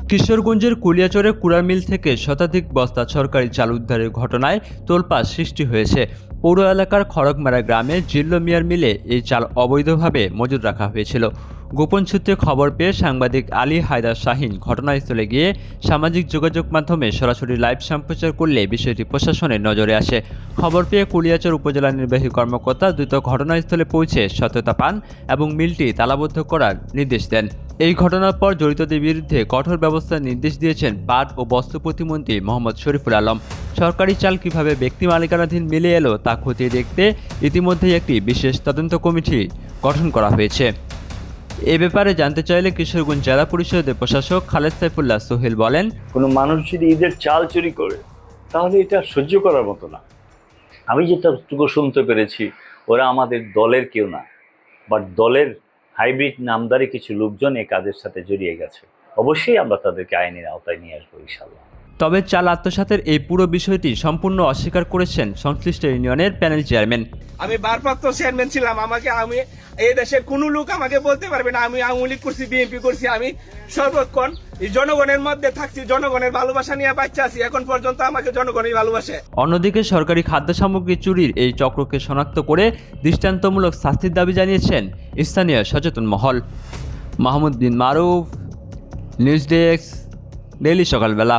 কিশোরগঞ্জের কুলিয়াচরে কুড়া মিল থেকে শতাধিক বস্তা সরকারি চাল উদ্ধারের ঘটনায় তোলপাড় সৃষ্টি হয়েছে। পৌর এলাকার খড়গমারা গ্রামে জিল্লো মিয়ার মিলে এই চাল অবৈধভাবে মজুদ রাখা হয়েছিল। গোপন সূত্রে খবর পেয়ে সাংবাদিক আলী হায়দার শাহিন ঘটনাস্থলে গিয়ে সামাজিক যোগাযোগ মাধ্যমে সরাসরি লাইভ সম্প্রচার করলে বিষয়টি প্রশাসনের নজরে আসে। খবর পেয়ে কুলিয়াচর উপজেলা নির্বাহী কর্মকর্তা দ্রুত ঘটনাস্থলে পৌঁছে সত্যতা পান এবং মিলটি তালাবদ্ধ করার নির্দেশ দেন। এই ঘটনার পর জড়িতদের বিরুদ্ধে কঠোর ব্যবস্থার নির্দেশ দিয়েছেন পাট ও বস্ত্র প্রতিমন্ত্রী মোহাম্মদ শরীফুল আলম। সরকারি চাল কিভাবে ব্যক্তি মালিকানাধীন মিলে এলো তা খতিয়ে দেখতে ইতিমধ্যেই একটি বিশেষ তদন্ত কমিটি গঠন করা হয়েছে। এ ব্যাপারে জানতে চাইলে কিশোরগঞ্জ জেলা পরিষদের প্রশাসক খালেদ সাইফুল্লাহ সোহেল বলেন, কোনো মানুষ যদি ঈদের চাল চুরি করে তাহলে এটা সহ্য করার মতো না। আমি যেটুকু শুনতে পেরেছি ওরা আমাদের দলের কেউ না, বাট দলের হাইব্রিড নামদারি কিছু লোকজন এই কাজের সাথে জড়িয়ে গেছে। অবশ্যই আমরা তাদেরকে আইনের আওতায় নিয়ে আসবো ইনশাআল্লাহ। তবে চাল আত্মসাতের এই পুরো বিষয়টি সম্পূর্ণ অস্বীকার করেছেন সংশ্লিষ্ট ইউনিয়নের প্যানেল চেয়ারম্যান। আমি ভারপ্রাপ্ত চেয়ারম্যান ছিলাম, আমি এই দেশের কোন লোক আমাকে বলতে পারবে না আমি আওয়ামী লীগ করছি, বিএনপি করছি। আমি সর্বক্ষণ এই জনগণের মধ্যে থাকছি, জনগণের ভালোবাসা নিয়ে বাচ্চা আছি, এখন পর্যন্ত আমাকে জনগণই ভালোবাসে। অন্যদিকে সরকারি খাদ্য সামগ্রী চুরির এই চক্রকে শনাক্ত করে দৃষ্টান্তমূলক শাস্তির দাবি জানিয়েছেন স্থানীয় সচেতন মহল। মাহমুদ বিন মারুফ, নিউজ ডেস্ক, ডেইলি সকালবেলা।